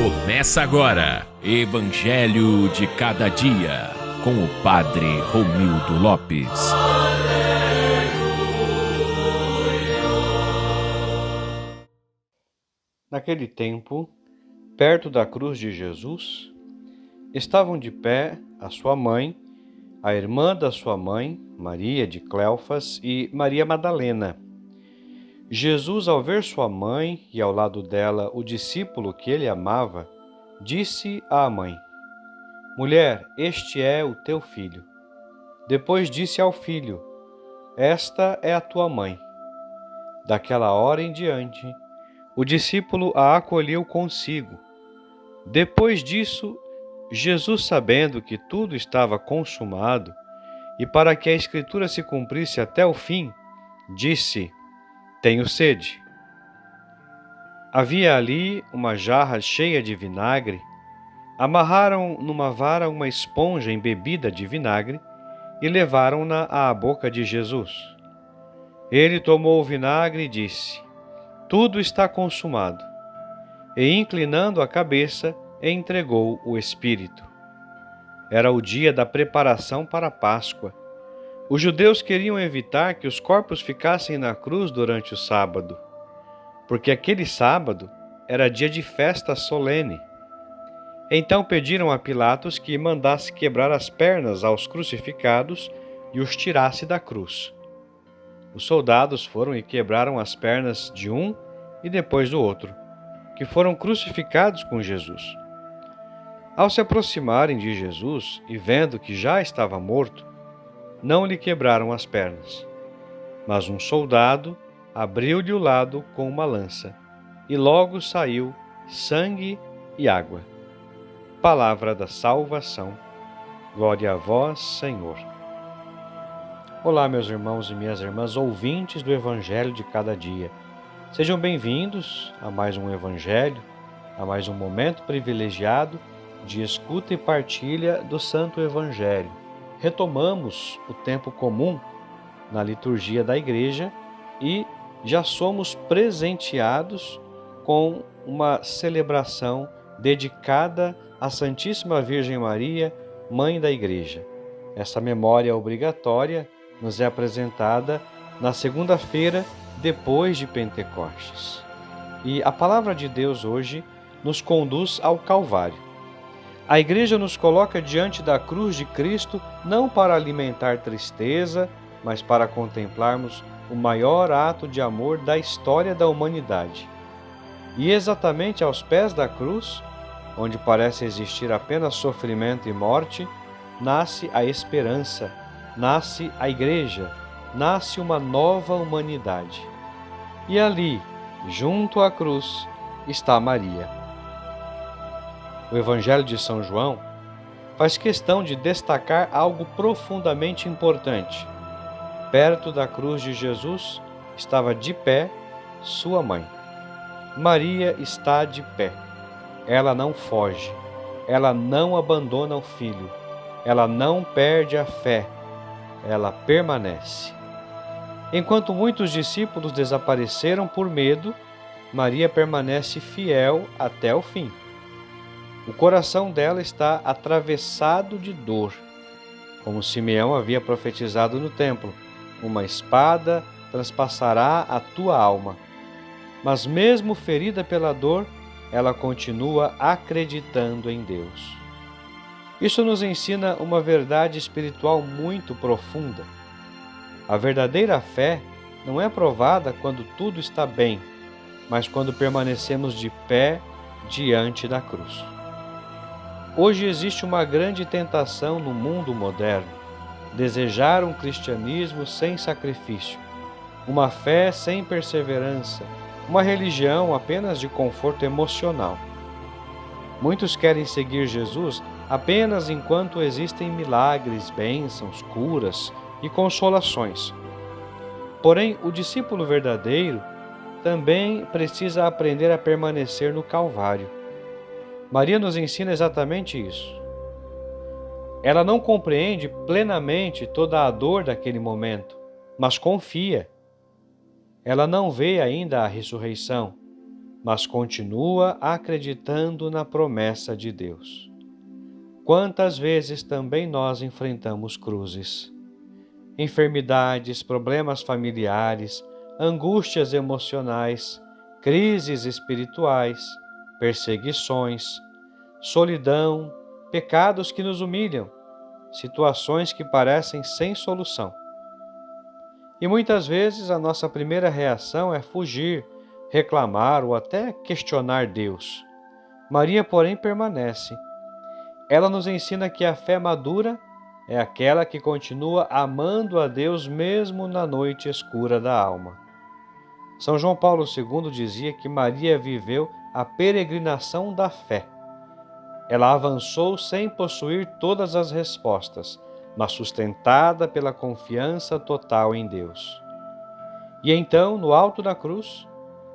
Começa agora, Evangelho de Cada Dia, com o Padre Romildo Lopes. Naquele tempo, perto da cruz de Jesus, estavam de pé a sua mãe, a irmã da sua mãe, Maria de Cleofas, e Maria Madalena. Jesus, ao ver sua mãe e ao lado dela o discípulo que ele amava, disse à mãe: "Mulher, este é o teu filho." Depois disse ao filho: "Esta é a tua mãe." Daquela hora em diante, o discípulo a acolheu consigo. Depois disso, Jesus, sabendo que tudo estava consumado, e para que a Escritura se cumprisse até o fim, disse: "Tenho sede." Havia ali uma jarra cheia de vinagre. Amarraram numa vara uma esponja embebida de vinagre e levaram-na à boca de Jesus. Ele tomou o vinagre e disse: "Tudo está consumado." E, inclinando a cabeça, entregou o Espírito. Era o dia da preparação para a Páscoa. Os judeus queriam evitar que os corpos ficassem na cruz durante o sábado, porque aquele sábado era dia de festa solene. Então pediram a Pilatos que mandasse quebrar as pernas aos crucificados e os tirasse da cruz. Os soldados foram e quebraram as pernas de um e depois do outro, que foram crucificados com Jesus. Ao se aproximarem de Jesus e vendo que já estava morto, não lhe quebraram as pernas. Mas um soldado abriu-lhe o lado com uma lança, e logo saiu sangue e água. Palavra da salvação. Glória a vós, Senhor. Olá, meus irmãos e minhas irmãs, ouvintes do Evangelho de Cada Dia. Sejam bem-vindos a mais um Evangelho, a mais um momento privilegiado de escuta e partilha do Santo Evangelho. Retomamos o tempo comum na liturgia da Igreja e já somos presenteados com uma celebração dedicada à Santíssima Virgem Maria, Mãe da Igreja. Essa memória obrigatória nos é apresentada na segunda-feira depois de Pentecostes. E a palavra de Deus hoje nos conduz ao Calvário. A Igreja nos coloca diante da cruz de Cristo não para alimentar tristeza, mas para contemplarmos o maior ato de amor da história da humanidade. E exatamente aos pés da cruz, onde parece existir apenas sofrimento e morte, nasce a esperança, nasce a Igreja, nasce uma nova humanidade. E ali, junto à cruz, está Maria. O Evangelho de São João faz questão de destacar algo profundamente importante. Perto da cruz de Jesus estava de pé sua mãe. Maria está de pé. Ela não foge, ela não abandona o filho, ela não perde a fé, ela permanece. Enquanto muitos discípulos desapareceram por medo, Maria permanece fiel até o fim. O coração dela está atravessado de dor, como Simeão havia profetizado no templo: "Uma espada transpassará a tua alma." Mas mesmo ferida pela dor, ela continua acreditando em Deus. Isso nos ensina uma verdade espiritual muito profunda. A verdadeira fé não é provada quando tudo está bem, mas quando permanecemos de pé diante da cruz. Hoje existe uma grande tentação no mundo moderno: desejar um cristianismo sem sacrifício, uma fé sem perseverança, uma religião apenas de conforto emocional. Muitos querem seguir Jesus apenas enquanto existem milagres, bênçãos, curas e consolações. Porém, o discípulo verdadeiro também precisa aprender a permanecer no Calvário. Maria nos ensina exatamente isso. Ela não compreende plenamente toda a dor daquele momento, mas confia. Ela não vê ainda a ressurreição, mas continua acreditando na promessa de Deus. Quantas vezes também nós enfrentamos cruzes, enfermidades, problemas familiares, angústias emocionais, crises espirituais, perseguições, solidão, pecados que nos humilham, situações que parecem sem solução. E muitas vezes a nossa primeira reação é fugir, reclamar ou até questionar Deus. Maria, porém, permanece. Ela nos ensina que a fé madura é aquela que continua amando a Deus mesmo na noite escura da alma. São João Paulo II dizia que Maria viveu a peregrinação da fé. Ela avançou sem possuir todas as respostas, mas sustentada pela confiança total em Deus. E então, no alto da cruz,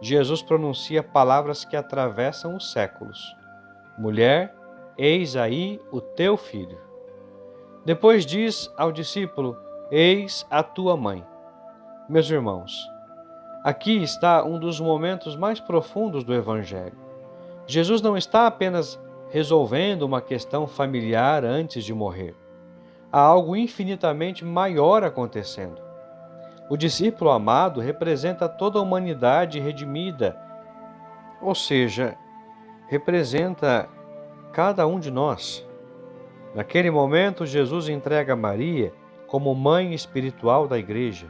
Jesus pronuncia palavras que atravessam os séculos. Mulher, eis aí o teu filho. Depois diz ao discípulo, eis a tua mãe. Meus irmãos, aqui está um dos momentos mais profundos do Evangelho. Jesus não está apenas resolvendo uma questão familiar antes de morrer. Há algo infinitamente maior acontecendo. O discípulo amado representa toda a humanidade redimida, ou seja, representa cada um de nós. Naquele momento, Jesus entrega Maria como mãe espiritual da Igreja.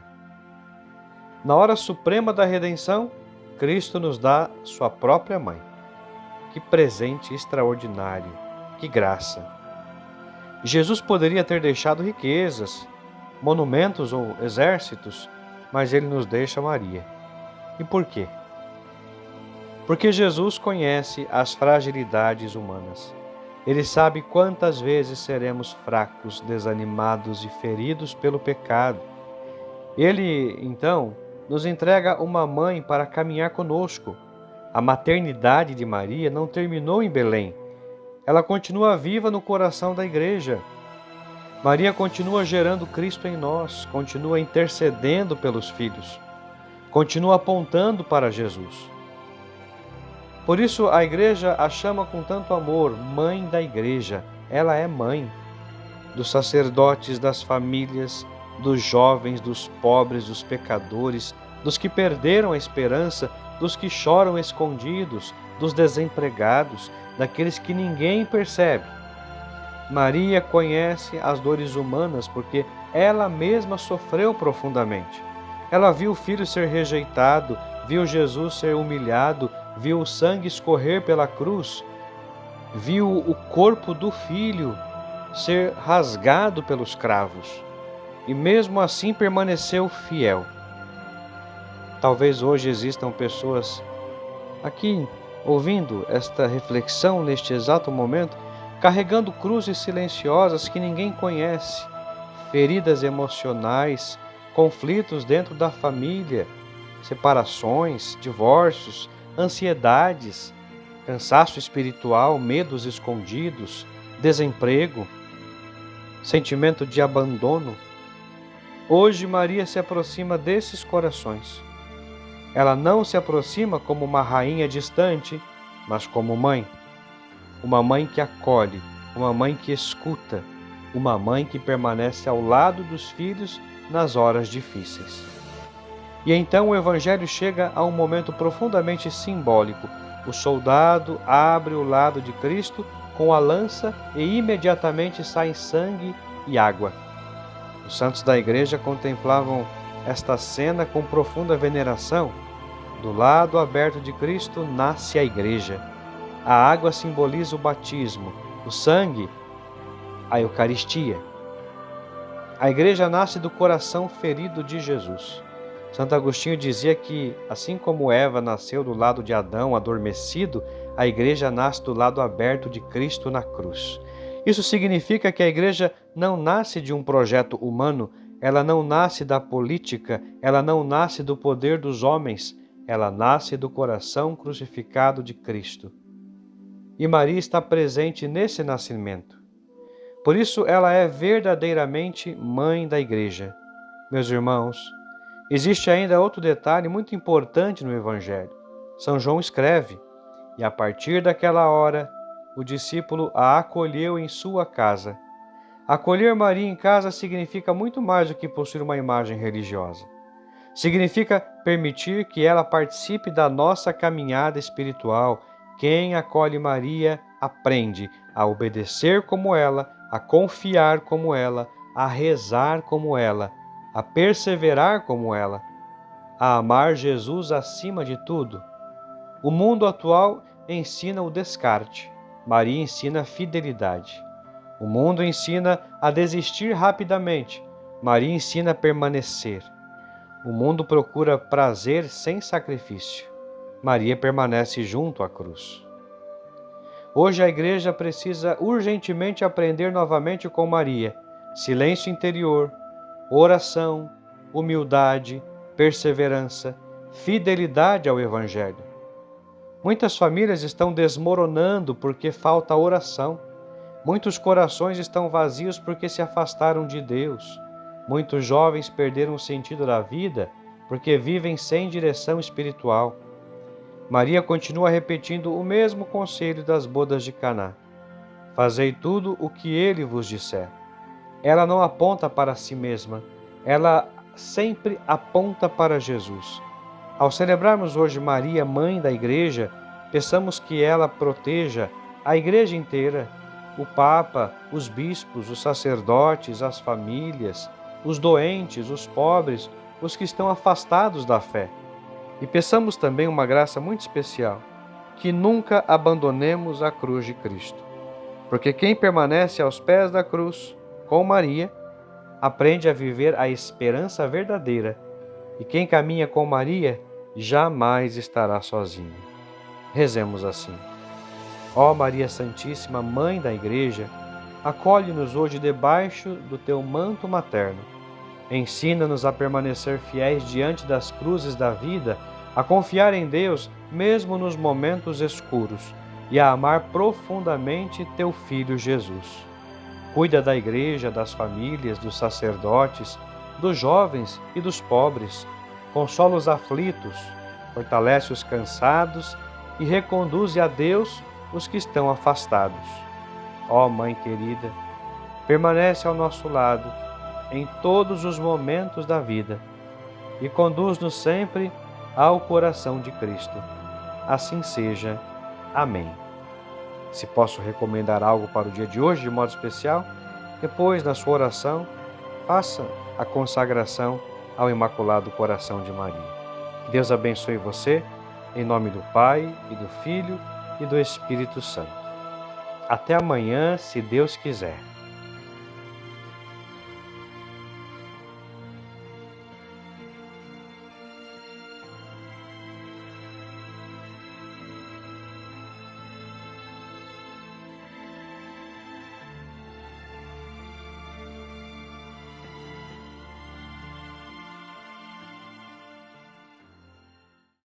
Na hora suprema da redenção, Cristo nos dá sua própria mãe. Que presente extraordinário, que graça! Jesus poderia ter deixado riquezas, monumentos ou exércitos, mas ele nos deixa Maria. E por quê? Porque Jesus conhece as fragilidades humanas. Ele sabe quantas vezes seremos fracos, desanimados e feridos pelo pecado. Ele, então, nos entrega uma mãe para caminhar conosco. A maternidade de Maria não terminou em Belém. Ela continua viva no coração da Igreja. Maria continua gerando Cristo em nós, continua intercedendo pelos filhos, continua apontando para Jesus. Por isso a Igreja a chama com tanto amor, Mãe da Igreja. Ela é mãe dos sacerdotes, das famílias, dos jovens, dos pobres, dos pecadores, dos que perderam a esperança, dos que choram escondidos, dos desempregados, daqueles que ninguém percebe. Maria conhece as dores humanas porque ela mesma sofreu profundamente. Ela viu o filho ser rejeitado, viu Jesus ser humilhado, viu o sangue escorrer pela cruz, viu o corpo do filho ser rasgado pelos cravos e mesmo assim permaneceu fiel. Talvez hoje existam pessoas aqui ouvindo esta reflexão neste exato momento, carregando cruzes silenciosas que ninguém conhece, feridas emocionais, conflitos dentro da família, separações, divórcios, ansiedades, cansaço espiritual, medos escondidos, desemprego, sentimento de abandono. Hoje Maria se aproxima desses corações. Ela não se aproxima como uma rainha distante, mas como mãe. Uma mãe que acolhe, uma mãe que escuta, uma mãe que permanece ao lado dos filhos nas horas difíceis. E então o Evangelho chega a um momento profundamente simbólico. O soldado abre o lado de Cristo com a lança e imediatamente sai sangue e água. Os santos da Igreja contemplavam esta cena com profunda veneração. Do lado aberto de Cristo nasce a Igreja. A água simboliza o batismo, o sangue, a Eucaristia. A Igreja nasce do coração ferido de Jesus. Santo Agostinho dizia que, assim como Eva nasceu do lado de Adão adormecido, a Igreja nasce do lado aberto de Cristo na cruz. Isso significa que a Igreja não nasce de um projeto humano, ela não nasce da política, ela não nasce do poder dos homens, ela nasce do coração crucificado de Cristo. E Maria está presente nesse nascimento. Por isso ela é verdadeiramente mãe da Igreja. Meus irmãos, existe ainda outro detalhe muito importante no Evangelho. São João escreve: e a partir daquela hora, o discípulo a acolheu em sua casa. Acolher Maria em casa significa muito mais do que possuir uma imagem religiosa. Significa permitir que ela participe da nossa caminhada espiritual. Quem acolhe Maria aprende a obedecer como ela, a confiar como ela, a rezar como ela, a perseverar como ela, a amar Jesus acima de tudo. O mundo atual ensina o descarte. Maria ensina a fidelidade. O mundo ensina a desistir rapidamente. Maria ensina a permanecer. O mundo procura prazer sem sacrifício. Maria permanece junto à cruz. Hoje a Igreja precisa urgentemente aprender novamente com Maria: silêncio interior, oração, humildade, perseverança, fidelidade ao Evangelho. Muitas famílias estão desmoronando porque falta oração. Muitos corações estão vazios porque se afastaram de Deus. Muitos jovens perderam o sentido da vida porque vivem sem direção espiritual. Maria continua repetindo o mesmo conselho das bodas de Caná: fazei tudo o que ele vos disser. Ela não aponta para si mesma, ela sempre aponta para Jesus. Ao celebrarmos hoje Maria, Mãe da Igreja, peçamos que ela proteja a Igreja inteira, o Papa, os bispos, os sacerdotes, as famílias, os doentes, os pobres, os que estão afastados da fé. E peçamos também uma graça muito especial, que nunca abandonemos a cruz de Cristo. Porque quem permanece aos pés da cruz, com Maria, aprende a viver a esperança verdadeira. E quem caminha com Maria, jamais estará sozinho. Rezemos assim: ó Maria Santíssima, Mãe da Igreja, acolhe-nos hoje debaixo do teu manto materno. Ensina-nos a permanecer fiéis diante das cruzes da vida, a confiar em Deus mesmo nos momentos escuros e a amar profundamente teu Filho Jesus. Cuida da Igreja, das famílias, dos sacerdotes, dos jovens e dos pobres. Consola os aflitos, fortalece os cansados e reconduze a Deus os que estão afastados. Ó Mãe querida, permanece ao nosso lado em todos os momentos da vida e conduz-nos sempre ao coração de Cristo. Assim seja. Amém. Se posso recomendar algo para o dia de hoje de modo especial, depois, na sua oração, faça a consagração ao Imaculado Coração de Maria. Que Deus abençoe você, em nome do Pai, e do Filho, e do Espírito Santo. Até amanhã, se Deus quiser.